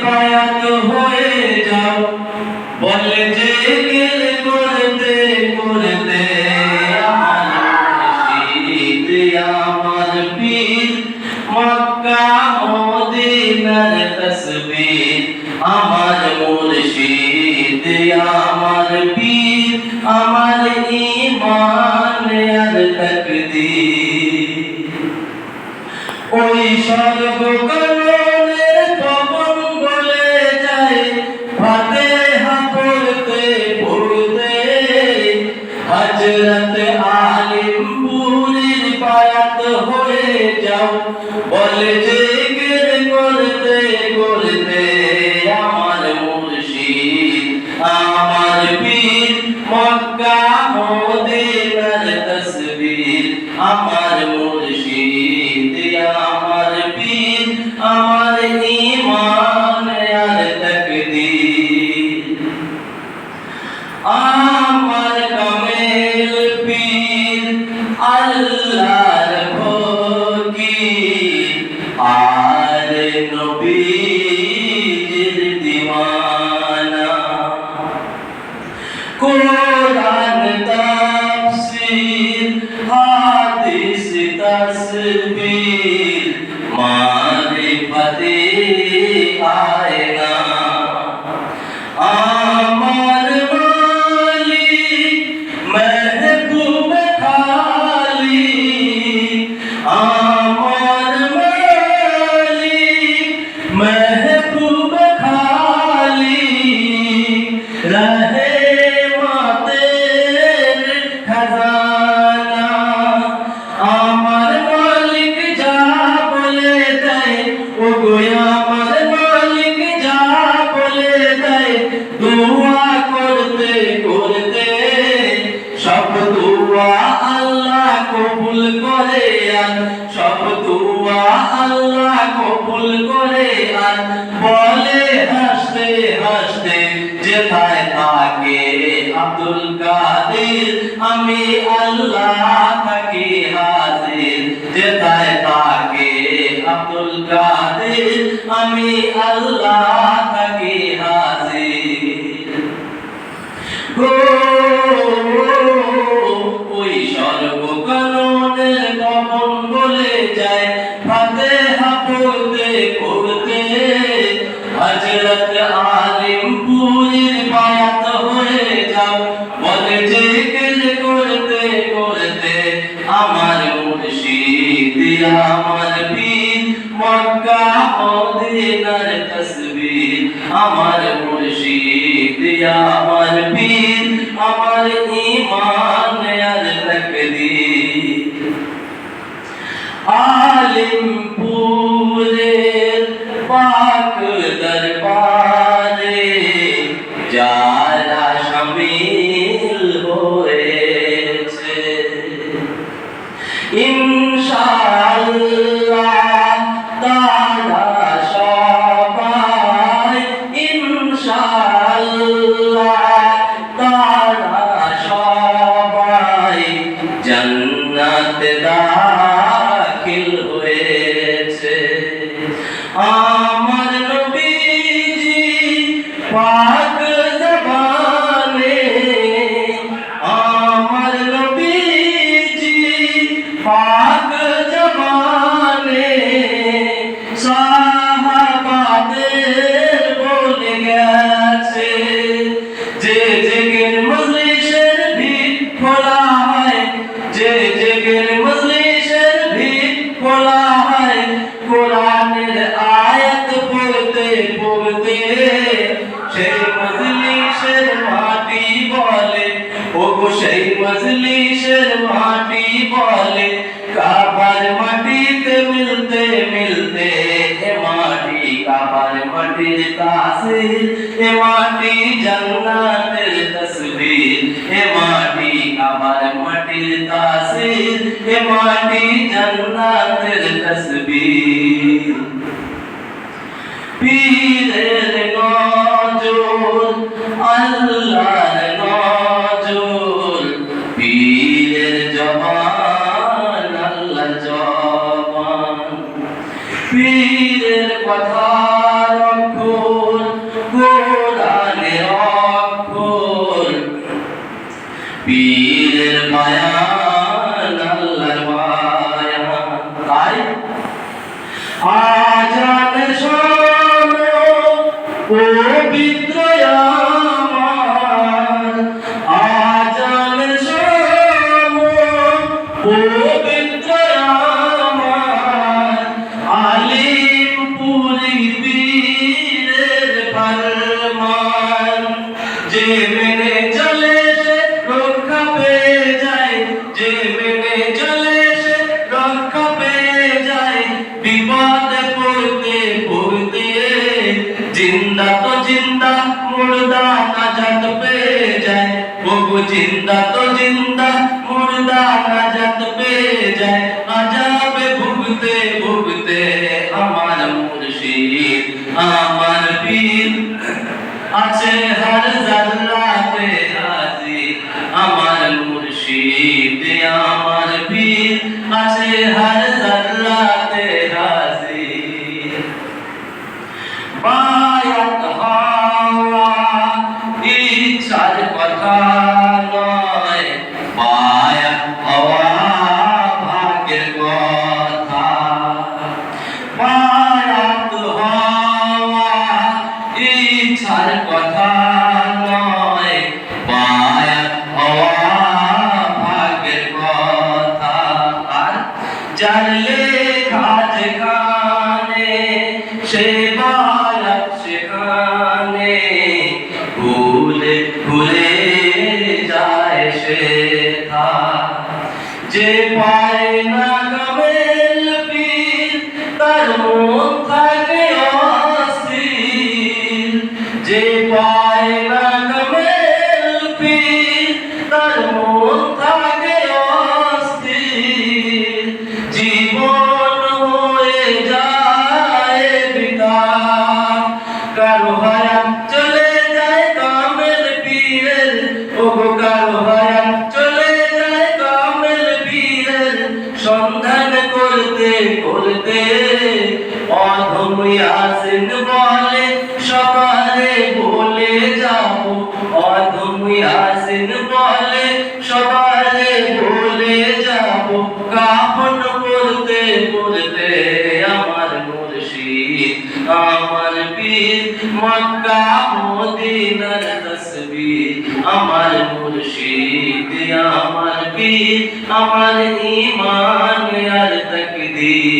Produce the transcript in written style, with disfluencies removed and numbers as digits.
বায়াত হয়ে যাও বলে যে গেল করতে করতে আমার পীর মক্কা মদিনার তসবির আমার মুর্শিদ আমার পীর আমার ঈমান আর তাকদীর ওই সর্বকালের পবন বলে যায় ফাতিহা পড়তে পড়তে হযরত আলিমপুরের বায়াত হয়ে যাও বলে যে জিকির করতে করতে আমার মুর্শিদ আমার পীর মক্কা মদিনার তসবির আমার মুর্শিদ আমার পীর আমার ঈমান আর তাকদীর আমার কামেল পীর আল্লাহর ফকির আর নবীর দিওয়ানা কোরআন তাফসীর হাদিস তাসবির মারিফতে আয়না আমার মালিক মেহবুব খালি আমার মালিক মেহবুব খালি রহে মাতের খজানা আমার মালিক যা বলে দেয় ও গোয়া আমার মালিক যা বলে দেয় দোয়া করতে করতে সব দোয়া আল্লাহ কবুল করে আর সব দোয়া আল্লাহ কবুল করে আর বলে হাসতে হাসতে যেথায় থাকে আব্দুল কাদের আমি আল্লাহ থাকি হাজির যেথায় থাকে আব্দুল কাদের আমি আল্লাহ থাকি হাজির ওই সর্বকালের পবন বলে যায় ফাতিহা পড়তে পড়তে হযরত আলিমপুরের বায়াত হয়ে যাও বলে জিকির করতে করতে আমার মুর্শিদ আমার পীর মক্কা মদিনার তসবির আমার মুর্শিদ আমার পীর আমার ঈমান আর তাকদীর আলিমপুরের পাক দরবারে যারা শামিল হয়েছে ইনশাআল্লাহ তারা সবাই ইনশাআল্লাহ তারা সবাই জান্নাতে দাখিল হয়েছে আমার নবীজি পাক জবানে আমার নবীজি পাক জবানে সাহাবাদের বলে গেছে যে জেগের মজলিসের ভিত খোলা হয় যে জেগের মজলিসের ভিত খোলা হয় কোরআনের আয়াত পড়তে পড়তে সেই মজলিসের মাটি বলে ওগো সেই মজলিসের মাটি বলে কাবার মাটিতে মিলতে মিলতে এ মাটি কাবার মাটির তাসির এ মাটি জান্নাতের তসবির এ মাটি কাবার মাটির তাসির এ মাটি জান্নাতের তসবির পীরের নজর আল্লাহর নজর পীরের জবান আল্লাহ জবান পীরের কথা রাখো পবিত্র আমার আজানের সময় পবিত্র আমার আলিমপুরি পীরের ফরমান যে মেনে চলে সে রক্ষা পেয়ে যায় যে মেনে চলে সে রক্ষা পেয়ে যায় বিপদে পড়তে পড়তে জিন্দা তো জিন্দা মুর্দা নাজাত পেয়ে যায় ওগো জিন্দা তো জিন্দা মুর্দা নাজাত পেয়ে যায় আযাবে ভুগতে ভুগতে আমার মুর্শিদ আমার পীর আছে হর জান্নাতে হাজির আমার মুর্শিদ আমার পীর আছে হর জান্নাতে হাজির বায়াত হওয়া ইচ্ছার কথা নয় বায়াত হওয়া ভাগ্যের কথা বায়াত হওয়া ইচ্ছার কথা নয় বায়াত হওয়া ভাগ্যের কথা আর যার লেখা যেখানে সে বায়াত সেখানে ভুলে ভুলে যায় সে যে পায় না কামেল পীর তার মন থাকে অস্থির যে পায় না কামেল পীর তার মন থাকে অস্থির জীবন হয়ে যায় বৃথা কারো হায়াত চলে যায় কামেল পীরের ওগো কারো হায়াত চলে যায় কামেল পীরের সন্ধান করতে করতে অধম ইয়াসিন বলে সকালে বলে যাব অধম ইয়াসিন বলে সকালে বলে যাব কাফন পড়তে পড়তে আমার মুর্শিদ আমার পীর মক্কা মদিনার তসবির আমার মুর্শিদ আমার পীর আমার ঈমান আর